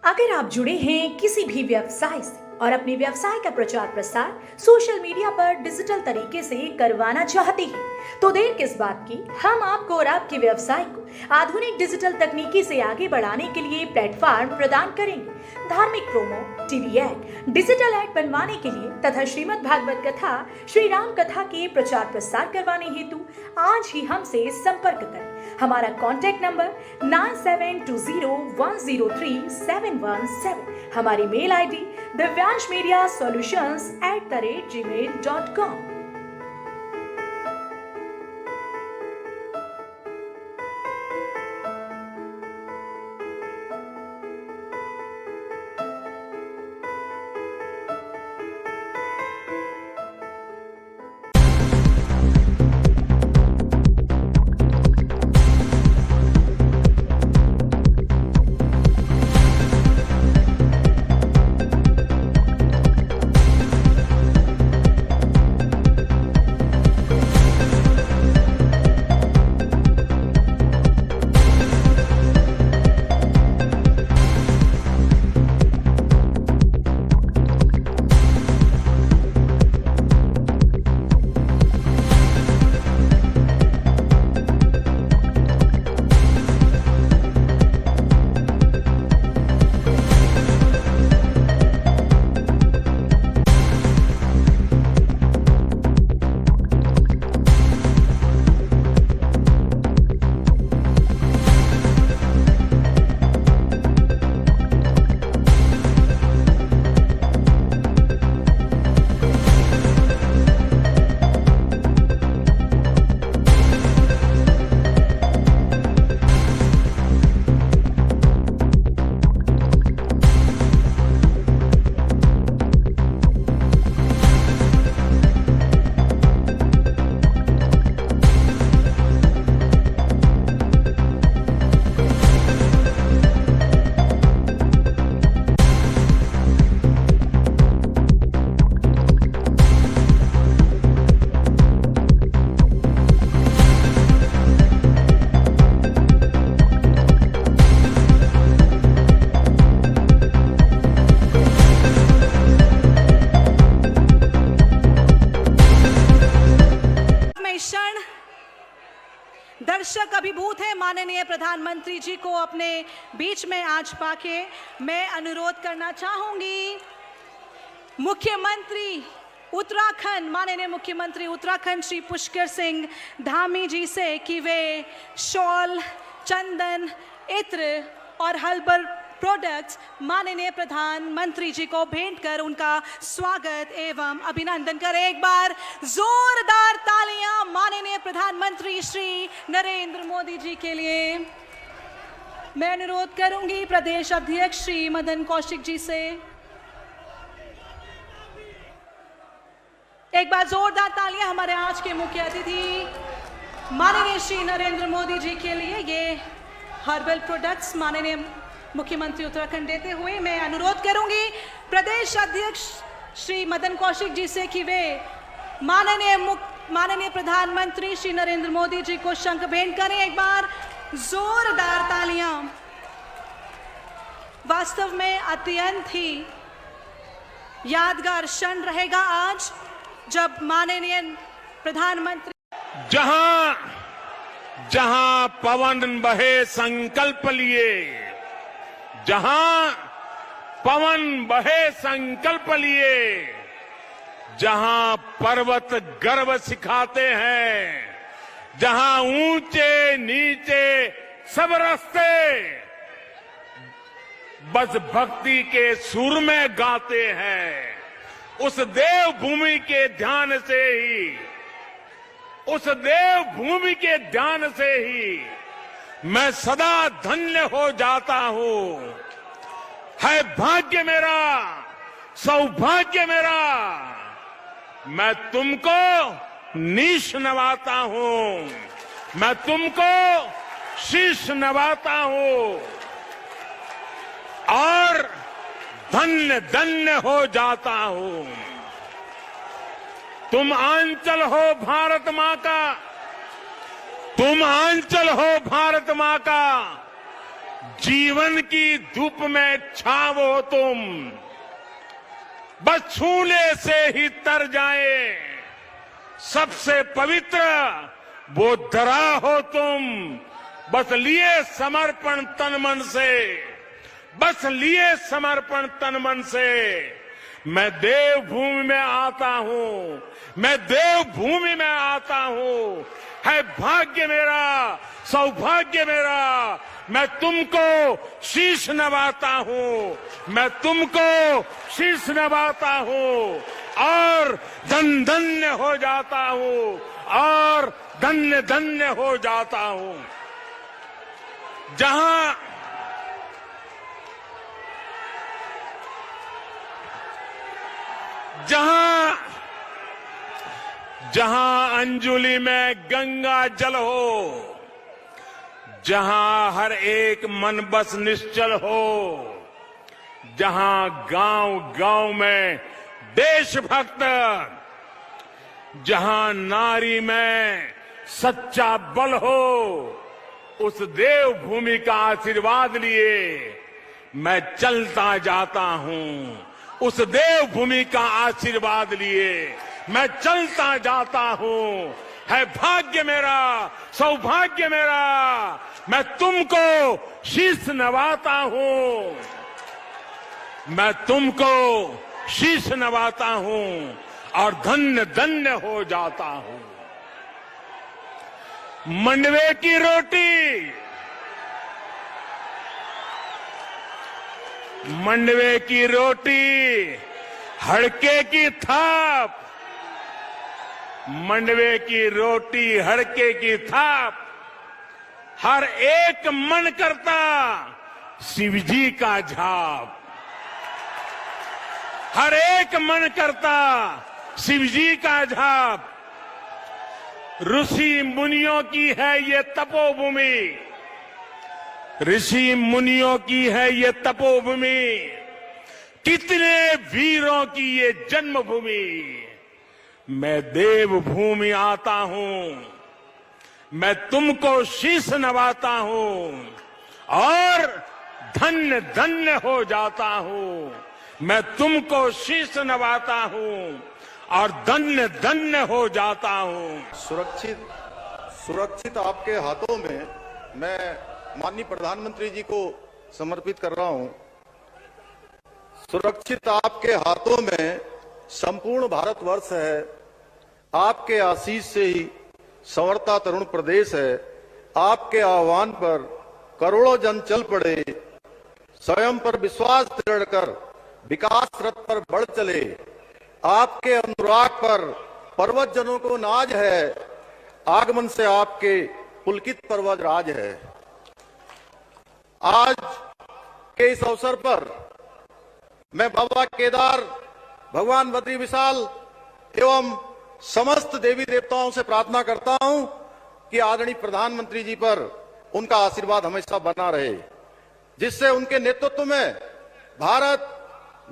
अगर आप जुड़े हैं किसी भी व्यवसाय से और अपने व्यवसाय का प्रचार प्रसार सोशल मीडिया पर डिजिटल तरीके से करवाना चाहते हैं तो देर किस बात की। हम आपको और आपके व्यवसाय को आधुनिक डिजिटल तकनीकी से आगे बढ़ाने के लिए प्लेटफॉर्म प्रदान करेंगे। धार्मिक promo, TV ad, digital ad बनवाने के लिए तथा श्रीमद् भागवत कथा, श्री राम कथा के प्रचार प्रसार करवाने हेतु आज ही हमसे संपर्क करें। हमारा कॉन्टैक्ट नंबर 9720103717। हमारी मेल आईडी divyanshmediasolutions@gmail.com। दर्शक अभिभूत है माननीय प्रधानमंत्री जी को अपने बीच में आज पाके मैं अनुरोध करना चाहूंगी मुख्यमंत्री उत्तराखंड, माननीय मुख्यमंत्री उत्तराखंड श्री पुष्कर सिंह धामी जी से कि वे शॉल, चंदन, इत्र और हर्बल प्रोडक्ट्स माननीय प्रधानमंत्री जी को भेंट कर उनका स्वागत एवं अभिनंदन करें। एक बार जोरदार तालियां माननीय प्रधानमंत्री श्री नरेंद्र मोदी जी के लिए। मैं अनुरोध करूंगी प्रदेश अध्यक्ष श्री मदन कौशिक जी से एक बार जोरदार तालियां हमारे आज के मुख्य अतिथि माननीय श्री नरेंद्र मोदी जी के लिए ये हर्बल प्रोडक्ट्स माननीय मुख्यमंत्री उत्तराखंड देते हुए मैं अनुरोध करूंगी प्रदेश अध्यक्ष श्री मदन कौशिक जी से कि वे माननीय प्रधानमंत्री श्री नरेंद्र मोदी जी को शंख भेंट करें। एक बार जोरदार तालियां। वास्तव में अत्यंत ही यादगार क्षण रहेगा आज जब माननीय प्रधानमंत्री जहां पवन बहे संकल्प लिए, जहां पवन बहे संकल्प लिए, जहां पर्वत गर्व सिखाते हैं, जहां ऊंचे नीचे सब रास्ते बस भक्ति के सुर में गाते हैं, उस देवभूमि के ध्यान से ही, उस देवभूमि के ध्यान से ही मैं सदा धन्य हो जाता हूं। है भाग्य मेरा, सौभाग्य मेरा, मैं तुमको नीश नवाता हूं, मैं तुमको शीश नवाता हूं और धन्य धन्य हो जाता हूं। तुम आंचल हो भारत मां का, तुम आंचल हो भारत मां का, जीवन की धूप में छाव हो तुम, बस छूने से ही तर जाए। सबसे पवित्र वो धरा हो तुम, बस लिए समर्पण तन मन से, बस लिए समर्पण तन मन से। मैं देवभूमि में आता हूं, मैं देवभूमि में आता हूं। है भाग्य मेरा, सौभाग्य मेरा, मैं तुमको शीश नवाता हूं, मैं तुमको शीश नवाता हूं और धन धन्य हो जाता हूं, और धन्य धन्य हो जाता हूं। जहां अंजुलि में गंगा जल हो, जहां हर एक मन बस निश्चल हो, जहां गांव गांव में देशभक्त, जहां नारी में सच्चा बल हो, उस देवभूमि का आशीर्वाद लिए मैं चलता जाता हूं। उस देवभूमि का आशीर्वाद लिए मैं चलता जाता हूं। है भाग्य मेरा, सौभाग्य मेरा, मैं तुमको शीश नवाता हूं, मैं तुमको शीश नवाता हूं और धन्य धन्य हो जाता हूं। मंडवे की रोटी, मंडवे की रोटी, हड़के की थाप, मंडवे की रोटी, हड़के की थाप, हर एक मन करता शिवजी का झाप, हर एक मन करता शिवजी का झाप। ऋषि मुनियों की है ये तपोभूमि, ऋषि मुनियों की है ये तपोभूमि, कितने वीरों की ये जन्मभूमि। मैं देवभूमि आता हूं, मैं तुमको शीश नवाता हूं और धन्य धन्य हो जाता हूं। मैं तुमको शीश नवाता हूं और धन्य धन्य हो जाता हूं। सुरक्षित आपके हाथों में मैं माननीय प्रधानमंत्री जी को समर्पित कर रहा हूं। सुरक्षित आपके हाथों में संपूर्ण भारतवर्ष है, आपके आशीष से ही संवरता तरुण प्रदेश है। आपके आह्वान पर करोड़ों जन चल पड़े, स्वयं पर विश्वास दृढ़ कर विकास रथ पर बढ़ चले। आपके अनुराग पर पर्वत जनों को नाज है, आगमन से आपके पुलकित पर्वत राज है। आज के इस अवसर पर मैं बाबा केदार, भगवान बद्री विशाल एवं समस्त देवी देवताओं से प्रार्थना करता हूं कि आदरणीय प्रधानमंत्री जी पर उनका आशीर्वाद हमेशा बना रहे, जिससे उनके नेतृत्व में भारत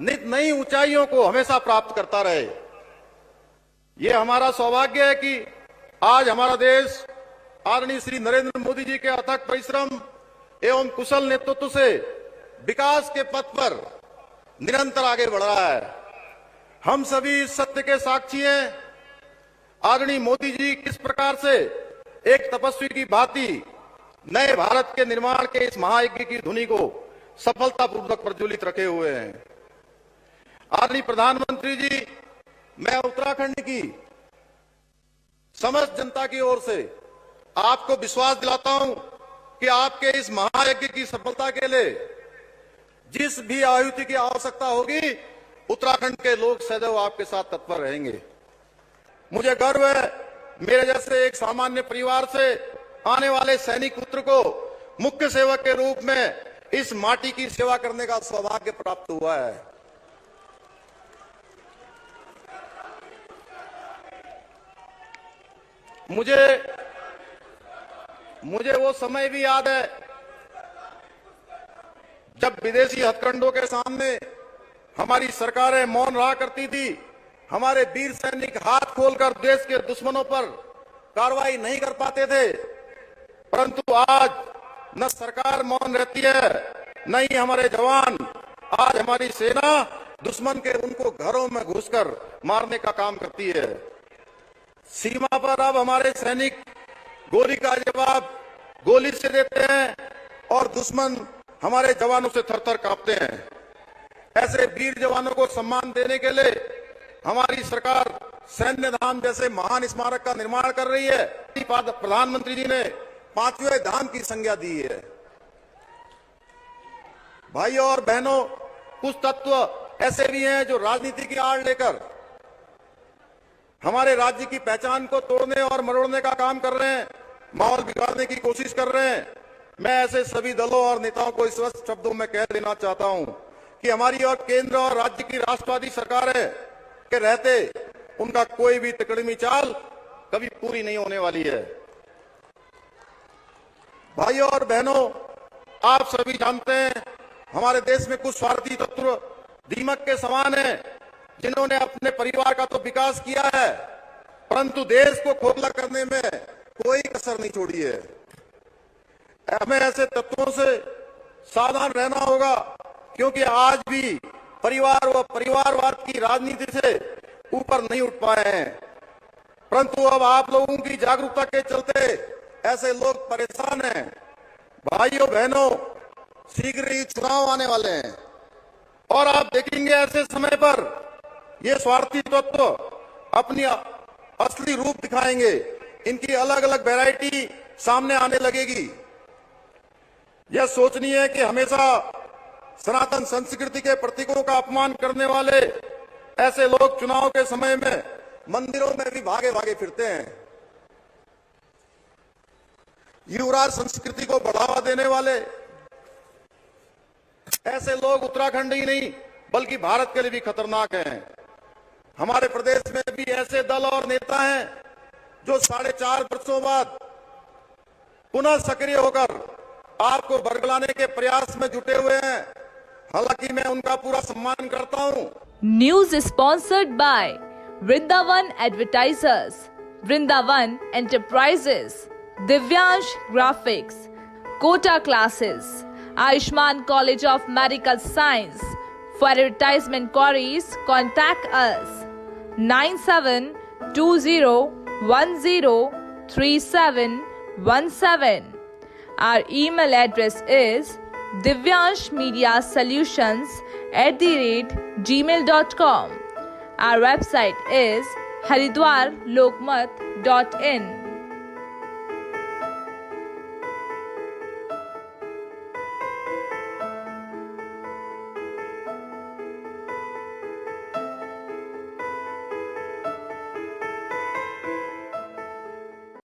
नित नई ऊंचाइयों को हमेशा प्राप्त करता रहे। ये हमारा सौभाग्य है कि आज हमारा देश आदरणीय श्री नरेंद्र मोदी जी के अथक परिश्रम एवं कुशल नेतृत्व से विकास के पथ पर निरंतर आगे बढ़ रहा है। हम सभी इस सत्य के साक्षी हैं, आदरणीय मोदी जी किस प्रकार से एक तपस्वी की भांति नए भारत के निर्माण के इस महायज्ञ की धुनी को सफलतापूर्वक प्रज्वलित रखे हुए हैं। आदरणीय प्रधानमंत्री जी, मैं उत्तराखंड की समस्त जनता की ओर से आपको विश्वास दिलाता हूं कि आपके इस महायज्ञ की सफलता के लिए जिस भी आहुति की आवश्यकता होगी, उत्तराखंड के लोग सदैव आपके साथ तत्पर रहेंगे। मुझे गर्व है, मेरे जैसे एक सामान्य परिवार से आने वाले सैनिक पुत्र को मुख्य सेवक के रूप में इस माटी की सेवा करने का सौभाग्य प्राप्त हुआ है। मुझे वो समय भी याद है जब विदेशी हथकंडों के सामने हमारी सरकारें मौन रहा करती थी। हमारे वीर सैनिक हाथ खोलकर देश के दुश्मनों पर कार्रवाई नहीं कर पाते थे, परंतु आज न सरकार मौन रहती है, न ही हमारे जवान। आज हमारी सेना दुश्मन के उनको घरों में घुसकर मारने का काम करती है। सीमा पर अब हमारे सैनिक गोली का जवाब गोली से देते हैं और दुश्मन हमारे जवानों से थर-थर कांपते हैं। ऐसे वीर जवानों को सम्मान देने के लिए हमारी सरकार सैन्य धाम जैसे महान स्मारक का निर्माण कर रही है। प्रधानमंत्री जी ने 5वें धाम की संज्ञा दी है। भाइयों और बहनों, कुछ तत्व ऐसे भी हैं जो राजनीति की आड़ लेकर हमारे राज्य की पहचान को तोड़ने और मरोड़ने का काम कर रहे हैं, माहौल बिगाड़ने की कोशिश कर रहे हैं। मैं ऐसे सभी दलों और नेताओं को इस वक्त शब्दों में कह देना चाहता हूं कि हमारी और केंद्र और राज्य की राष्ट्रवादी सरकारें के रहते उनका कोई भी तिकड़मी चाल कभी पूरी नहीं होने वाली है। भाइयों और बहनों, आप सभी जानते हैं हमारे देश में कुछ स्वार्थी तत्व दीमक के समान हैं, जिन्होंने अपने परिवार का तो विकास किया है, परंतु देश को खोखला करने में कोई कसर नहीं छोड़ी है। हमें ऐसे तत्वों से सावधान रहना होगा, क्योंकि आज भी परिवार व परिवारवाद की राजनीति से ऊपर नहीं उठ पाए हैं। परंतु अब आप लोगों की जागरूकता के चलते ऐसे लोग परेशान हैं। भाइयों बहनों, शीघ्र ही चुनाव आने वाले हैं और आप देखेंगे ऐसे समय पर ये स्वार्थी तत्व अपनी असली रूप दिखाएंगे। इनकी अलग अलग वैरायटी सामने आने लगेगी। यह सोचनीय है कि हमेशा सनातन संस्कृति के प्रतीकों का अपमान करने वाले ऐसे लोग चुनाव के समय में मंदिरों में भी भागे भागे फिरते हैं। युवराज संस्कृति को बढ़ावा देने वाले ऐसे लोग उत्तराखंड ही नहीं बल्कि भारत के लिए भी खतरनाक हैं। हमारे प्रदेश में भी ऐसे दल और नेता हैं जो 4.5 वर्षों बाद पुनः सक्रिय होकर आपको बरगलाने के प्रयास में जुटे हुए हैं। हालांकि मैं उनका पूरा सम्मान करता हूं। News sponsored by Vrindavan advertisers, Vrindavan enterprises, Divyansh graphics, Kota classes, Ayushman College of Medical Science. For advertisement queries, contact us 9720103717. Our email address is divyanshmediasolutions@gmail.com. Our website is haridwarlokmat.in.